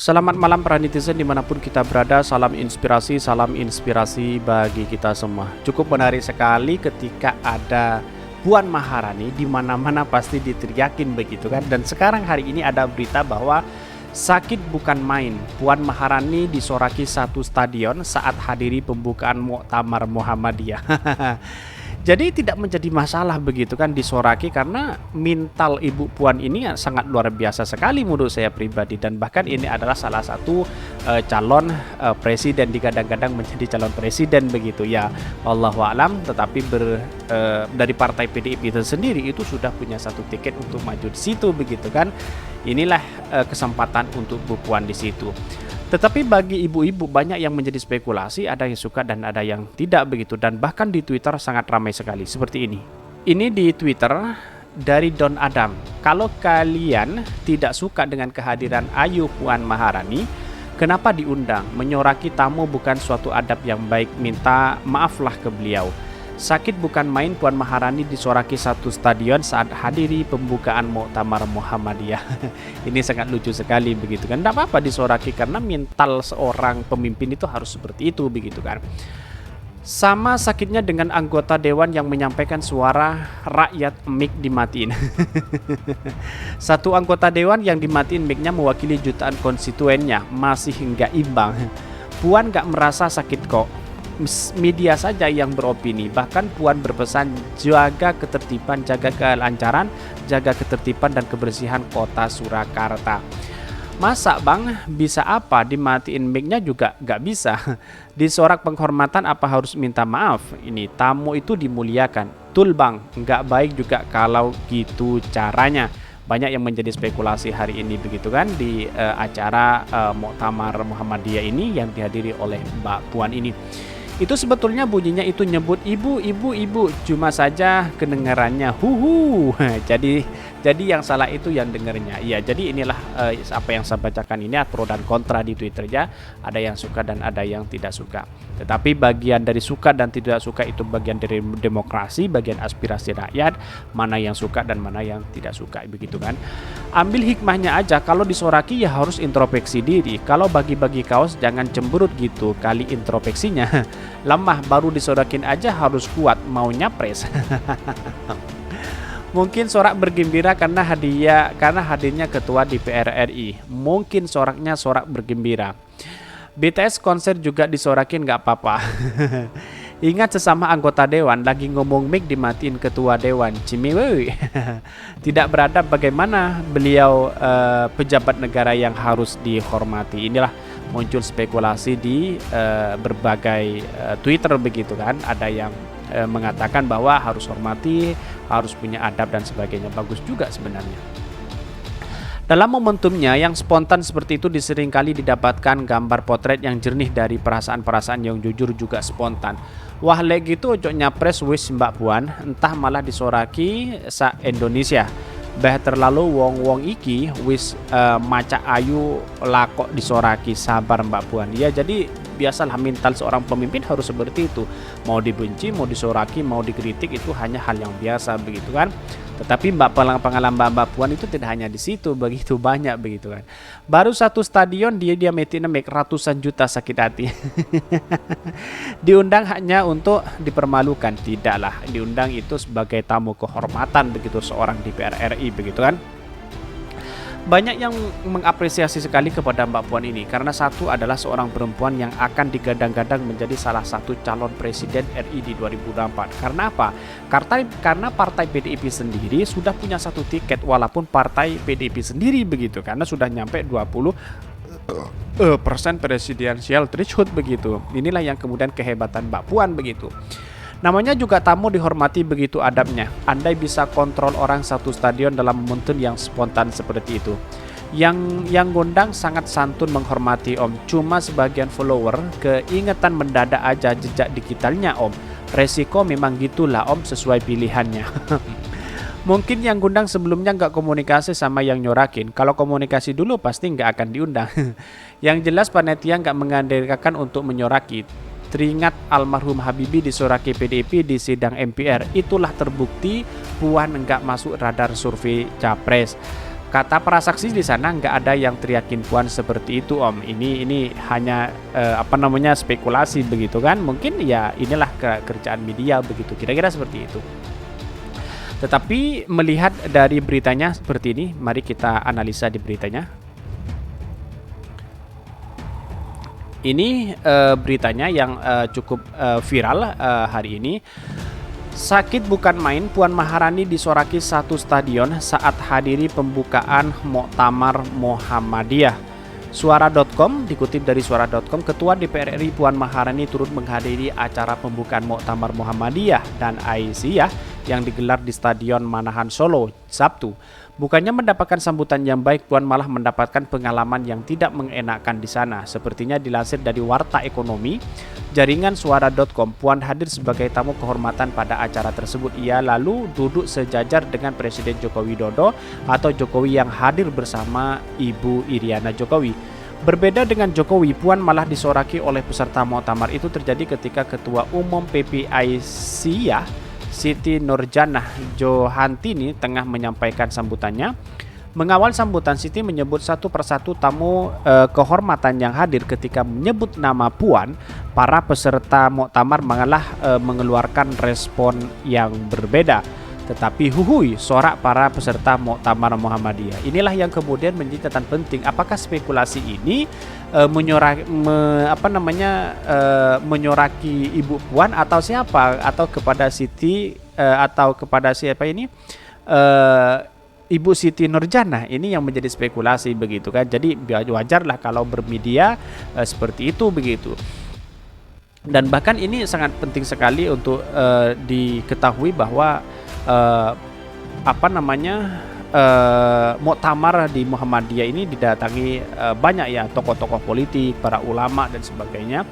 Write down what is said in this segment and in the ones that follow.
Selamat malam para netizen dimanapun kita berada, salam inspirasi bagi kita semua. Cukup menarik sekali ketika ada Puan Maharani di mana-mana pasti diteriakin begitu kan. Dan sekarang hari ini ada berita bahwa sakit bukan main. Puan Maharani disoraki satu stadion saat hadiri pembukaan Muktamar Muhammadiyah. Jadi tidak menjadi masalah begitu kan disoraki karena mental Ibu Puan ini sangat luar biasa sekali menurut saya pribadi, dan bahkan ini adalah salah satu calon presiden, digadang-gadang menjadi calon presiden begitu ya. Wallahu alam, tetapi dari partai PDIP itu sendiri itu sudah punya satu tiket untuk maju di situ begitu kan. Inilah kesempatan untuk Bu Puan di situ. Tetapi bagi ibu-ibu banyak yang menjadi spekulasi, ada yang suka dan ada yang tidak begitu, dan bahkan di Twitter sangat ramai sekali seperti ini. Ini di Twitter dari Don Adam. Kalau kalian tidak suka dengan kehadiran Ayu Puan Maharani, kenapa diundang? Menyoraki tamu bukan suatu adab yang baik, minta maaflah ke beliau. Sakit bukan main, Puan Maharani disoraki satu stadion saat hadiri pembukaan Muktamar Muhammadiyah. Ini sangat lucu sekali begitu kan. Tidak apa-apa disoraki karena mental seorang pemimpin itu harus seperti itu begitu kan. Sama sakitnya dengan anggota dewan yang menyampaikan suara rakyat, mic dimatiin. Satu anggota dewan yang dimatiin mic-nya mewakili jutaan konstituennya, masih nggak imbang. Puan nggak merasa sakit kok. Media saja yang beropini. Bahkan Puan berpesan jaga ketertiban, jaga kelancaran, jaga ketertiban dan kebersihan kota Surakarta. Masa bang, bisa apa? Dimatiin mic-nya juga nggak bisa. Disorak penghormatan apa harus minta maaf? Ini tamu itu dimuliakan. Tul bang, nggak baik juga kalau gitu caranya. Banyak yang menjadi spekulasi hari ini begitu kan di acara Muktamar Muhammadiyah ini yang dihadiri oleh Mbak Puan ini. Itu sebetulnya bunyinya itu nyebut ibu, cuma saja kedengarannya huhu. Jadi yang salah itu yang dengarnya. Ya, jadi inilah apa yang saya bacakan ini pro dan kontra di Twitter ya. Ada yang suka dan ada yang tidak suka. Tetapi bagian dari suka dan tidak suka itu bagian dari demokrasi, bagian aspirasi rakyat, mana yang suka dan mana yang tidak suka begitu kan. Ambil hikmahnya aja, kalau disoraki ya harus introspeksi diri. Kalau bagi-bagi kaos jangan cemberut gitu, kali introspeksinya. Lemah baru disorakin aja harus kuat, mau nyapres. Mungkin sorak bergembira karena hadirnya ketua DPR RI. Mungkin soraknya sorak bergembira. BTS konser juga disorakin nggak apa-apa. Ingat sesama anggota dewan lagi ngomong mic dimatiin ketua dewan. Cimiwewe. Tidak beradab, bagaimana beliau pejabat negara yang harus dihormati. Inilah muncul spekulasi di berbagai Twitter begitu kan. Ada yang mengatakan bahwa harus hormati, harus punya adab dan sebagainya. Bagus juga sebenarnya. Dalam momentumnya yang spontan seperti itu diseringkali didapatkan gambar potret yang jernih dari perasaan-perasaan yang jujur juga spontan. Wah lek gitu ojo nyapres wis Mbak Puan, entah malah disoraki sa Indonesia. Bah terlalu wong-wong iki wis maca ayu lakok disoraki, sabar Mbak Puan. Ya jadi biasalah mental seorang pemimpin harus seperti itu. Mau dibenci, mau disoraki, mau dikritik itu hanya hal yang biasa begitu kan. Tetapi pengalaman Mbak Puan itu tidak hanya di situ, begitu banyak begitu kan. Baru satu stadion dia metin make ratusan juta sakit hati. Diundang hanya untuk dipermalukan, tidaklah. Diundang itu sebagai tamu kehormatan begitu seorang DPR RI begitu kan. Banyak yang mengapresiasi sekali kepada Mbak Puan ini karena satu adalah seorang perempuan yang akan digadang-gadang menjadi salah satu calon presiden RI di 2024. Karena apa? Karena partai PDIP sendiri sudah punya satu tiket walaupun partai PDIP sendiri begitu, karena sudah nyampe 20% presidensial threshold begitu. Inilah yang kemudian kehebatan Mbak Puan begitu. Namanya juga tamu dihormati begitu adabnya. Andai bisa kontrol orang satu stadion dalam momentum yang spontan seperti itu. Yang gondang sangat santun menghormati Om. Cuma sebagian follower keingetan mendadak aja jejak digitalnya Om. Resiko memang gitulah Om, sesuai pilihannya. Mungkin yang gondang sebelumnya nggak komunikasi sama yang nyorakin. Kalau komunikasi dulu pasti nggak akan diundang. Yang jelas panitia nggak mengandalkan untuk menyoraki. Teringat almarhum Habibie disoraki PDIP di sidang MPR. Itulah terbukti Puan enggak masuk radar survei capres. Kata para saksi di sana nggak ada yang teriakin Puan seperti itu Om. Ini hanya spekulasi begitu kan. Mungkin ya inilah kerjaan media begitu. Kira-kira seperti itu. Tetapi melihat dari beritanya seperti ini, mari kita analisa di beritanya. Ini beritanya yang cukup viral hari ini. Sakit bukan main, Puan Maharani disoraki satu stadion saat hadiri pembukaan Muktamar Muhammadiyah. Suara.com, dikutip dari Suara.com, Ketua DPR RI Puan Maharani turut menghadiri acara pembukaan Muktamar Muhammadiyah dan Aisyah yang digelar di Stadion Manahan Solo, Sabtu. Bukannya mendapatkan sambutan yang baik, Puan malah mendapatkan pengalaman yang tidak mengenakan di sana. Sepertinya dilansir dari Warta Ekonomi, jaringan Suara.com, Puan hadir sebagai tamu kehormatan pada acara tersebut. Ia lalu duduk sejajar dengan Presiden Joko Widodo atau Jokowi yang hadir bersama Ibu Iriana Jokowi. Berbeda dengan Jokowi, Puan malah disoraki oleh peserta muktamar. Itu terjadi ketika Ketua Umum PPI Aisyah Siti Nurjanah Johantini tengah menyampaikan sambutannya. Mengawal sambutan, Siti menyebut satu persatu tamu kehormatan yang hadir. Ketika menyebut nama Puan, para peserta muktamar malah mengeluarkan respon yang berbeda. Tetapi huhui sorak para peserta Muktamar Muhammadiyah. Inilah yang kemudian menjadi catatan penting. Apakah spekulasi ini menyoraki Ibu Puan atau siapa, atau kepada Siti atau kepada siapa ini? Ibu Siti Nurjanah, ini yang menjadi spekulasi begitu kan. Jadi wajarlah kalau bermedia seperti itu begitu. Dan bahkan ini sangat penting sekali untuk diketahui bahwa muktamar di Muhammadiyah ini didatangi banyak ya tokoh-tokoh politik, para ulama dan sebagainya.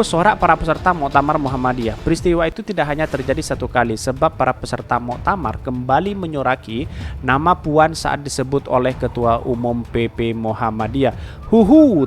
Sorak para peserta Muktamar Muhammadiyah. Peristiwa itu tidak hanya terjadi satu kali, sebab para peserta muktamar kembali menyoraki nama Puan saat disebut oleh Ketua Umum PP Muhammadiyah.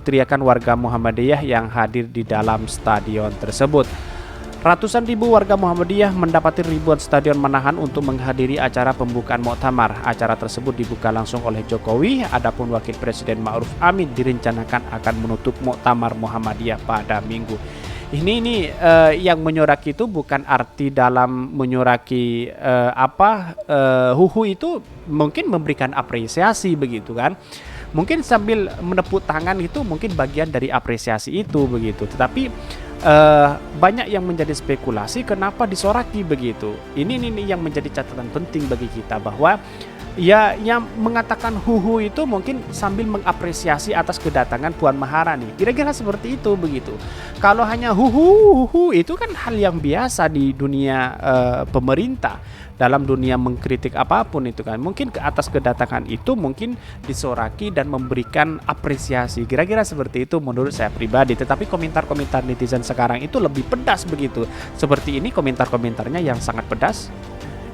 Teriakan warga Muhammadiyah yang hadir di dalam stadion tersebut. Ratusan ribu warga Muhammadiyah mendapati ribuan stadion Manahan untuk menghadiri acara pembukaan muktamar. Acara tersebut dibuka langsung oleh Jokowi, adapun Wakil Presiden Ma'ruf Amin direncanakan akan menutup Muktamar Muhammadiyah pada Minggu. Ini yang menyoraki itu bukan arti dalam menyoraki itu mungkin memberikan apresiasi begitu kan. Mungkin sambil menepuk tangan itu mungkin bagian dari apresiasi itu begitu. Tetapi banyak yang menjadi spekulasi kenapa disoraki begitu. Ini yang menjadi catatan penting bagi kita, bahwa ya yang mengatakan itu mungkin sambil mengapresiasi atas kedatangan Puan Maharani. Kira-kira seperti itu begitu. Kalau hanya itu kan hal yang biasa di dunia pemerintah, dalam dunia mengkritik apapun itu kan. Mungkin ke atas kedatangan itu mungkin disoraki dan memberikan apresiasi. Kira-kira seperti itu menurut saya pribadi. Tetapi komentar-komentar netizen sekarang itu lebih pedas begitu. Seperti ini komentar-komentarnya yang sangat pedas.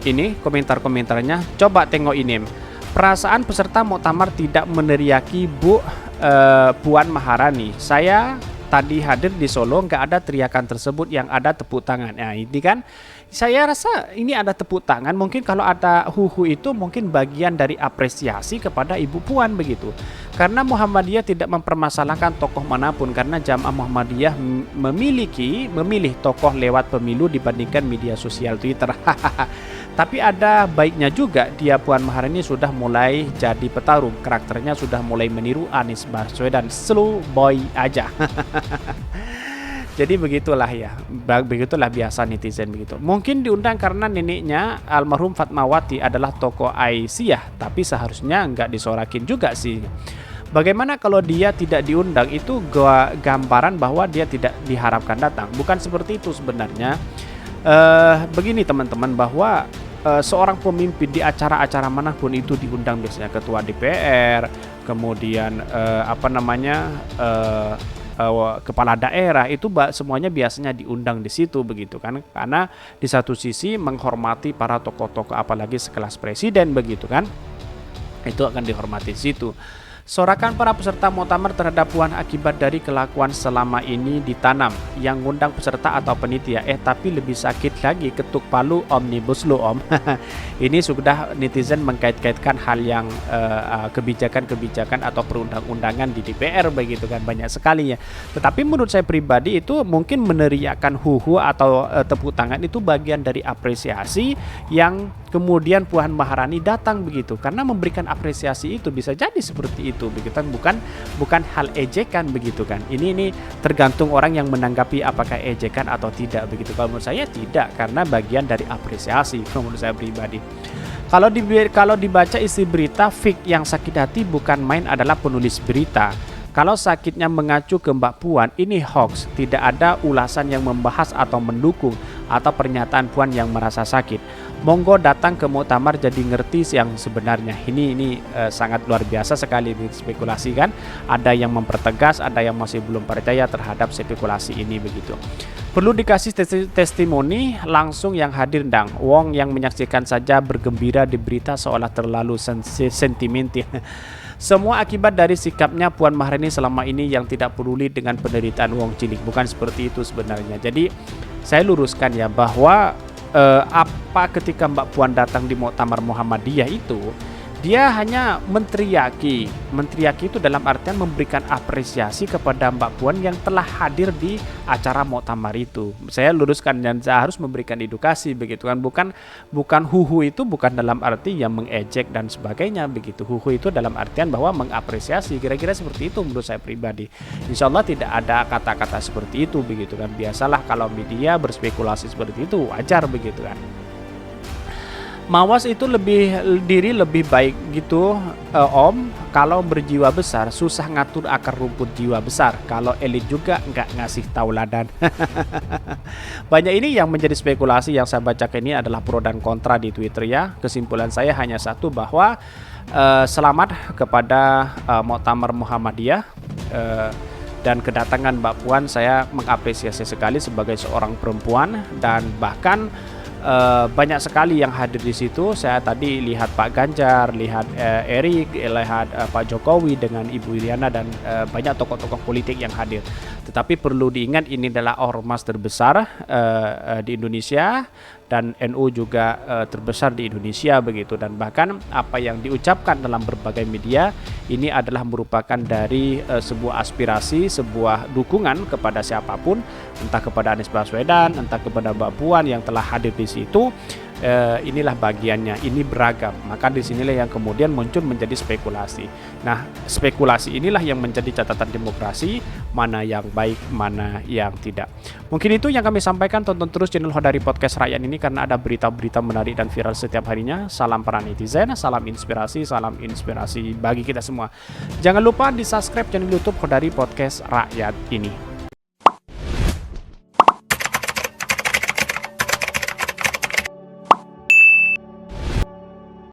Ini komentar-komentarnya, coba tengok ini. Perasaan peserta muktamar tidak meneriaki Puan Maharani. Saya tadi hadir di Solo, nggak ada teriakan tersebut, yang ada tepuk tangan. Nah ini kan, saya rasa ini ada tepuk tangan. Mungkin kalau ada itu mungkin bagian dari apresiasi kepada Ibu Puan begitu. Karena Muhammadiyah tidak mempermasalahkan tokoh manapun, karena Jamaah Muhammadiyah memilih tokoh lewat pemilu dibandingkan media sosial Twitter. Tapi ada baiknya juga, dia Puan Maharani sudah mulai jadi petarung. Karakternya sudah mulai meniru Anies Baswedan, slow boy aja. Jadi begitulah ya, begitulah biasa netizen begitu. Mungkin diundang karena neneknya almarhum Fatmawati adalah tokoh Aisyah, tapi seharusnya nggak disorakin juga sih. Bagaimana kalau dia tidak diundang? Itu gambaran bahwa dia tidak diharapkan datang. Bukan seperti itu sebenarnya. Begini teman-teman, bahwa seorang pemimpin di acara-acara manapun itu diundang, biasanya ketua DPR, kemudian kepala daerah, itu semuanya biasanya diundang di situ begitu kan, karena di satu sisi menghormati para tokoh-tokoh apalagi sekelas presiden begitu kan, itu akan dihormati di situ. Sorakan para peserta muktamar terhadap Puan akibat dari kelakuan selama ini ditanam. Yang ngundang peserta atau penitia, tapi lebih sakit lagi ketuk palu omnibus law om. Ini sudah netizen mengkait-kaitkan hal yang kebijakan-kebijakan atau perundang-undangan di DPR begitu kan, banyak sekali ya. Tetapi menurut saya pribadi itu mungkin meneriakkan huhu atau tepuk tangan itu bagian dari apresiasi yang kemudian Puan Maharani datang begitu, karena memberikan apresiasi itu bisa jadi seperti itu begitu kan, bukan hal ejekan begitu kan. Ini tergantung orang yang menanggapi apakah ejekan atau tidak begitu. Kalau menurut saya tidak, karena bagian dari apresiasi menurut saya pribadi. Kalau dibaca isi berita, Fik yang sakit hati bukan main adalah penulis berita. Kalau sakitnya mengacu ke Mbak Puan, ini hoax, tidak ada ulasan yang membahas atau mendukung atau pernyataan Puan yang merasa sakit. Monggo datang ke muktamar jadi ngerti yang sebenarnya. Ini sangat luar biasa sekali spekulasi kan. Ada yang mempertegas, ada yang masih belum percaya terhadap spekulasi ini begitu. Perlu dikasih testimoni langsung yang hadir ndang. Wong yang menyaksikan saja bergembira di berita seolah terlalu sentimental. Semua akibat dari sikapnya Puan Maharani selama ini yang tidak peduli dengan penderitaan wong cilik. Bukan seperti itu sebenarnya. Jadi saya luruskan ya bahwa apa ketika Mbak Puan datang di Muktamar Muhammadiyah itu, dia hanya menteriaki itu dalam artian memberikan apresiasi kepada Mbak Puan yang telah hadir di acara muktamar itu. Saya luruskan dan saya harus memberikan edukasi begitu kan, bukan huhu itu bukan dalam arti yang mengejek dan sebagainya begitu. Huhu itu dalam artian bahwa mengapresiasi, kira-kira seperti itu menurut saya pribadi. Insya Allah tidak ada kata-kata seperti itu begitu kan. Biasalah kalau media berspekulasi seperti itu, wajar begitu kan. Mawas itu lebih baik gitu om. Kalau berjiwa besar susah ngatur akar rumput jiwa besar. Kalau elit juga nggak ngasih tauladan. Banyak ini yang menjadi spekulasi yang saya bacakan ini adalah pro dan kontra di Twitter ya. Kesimpulan saya hanya satu, bahwa selamat kepada Muktamar Muhammadiyah dan kedatangan Mbak Puan. Saya mengapresiasi sekali sebagai seorang perempuan, dan bahkan banyak sekali yang hadir di situ. Saya tadi lihat Pak Ganjar, lihat Erik, lihat Pak Jokowi dengan Ibu Iriana dan banyak tokoh-tokoh politik yang hadir. Tetapi perlu diingat ini adalah ormas terbesar di Indonesia, dan NU juga terbesar di Indonesia begitu. Dan bahkan apa yang diucapkan dalam berbagai media ini adalah merupakan dari sebuah aspirasi, sebuah dukungan kepada siapapun, entah kepada Anies Baswedan, entah kepada Mbak Puan yang telah hadir di situ. Inilah bagiannya, ini beragam. Maka disinilah yang kemudian muncul menjadi spekulasi. Nah, spekulasi inilah yang menjadi catatan demokrasi, mana yang baik, mana yang tidak. Mungkin itu yang kami sampaikan. Tonton terus channel Hodari Podcast Rakyat ini karena ada berita-berita menarik dan viral setiap harinya. Salam para netizen, salam inspirasi bagi kita semua. Jangan lupa di subscribe channel YouTube Hodari Podcast Rakyat ini.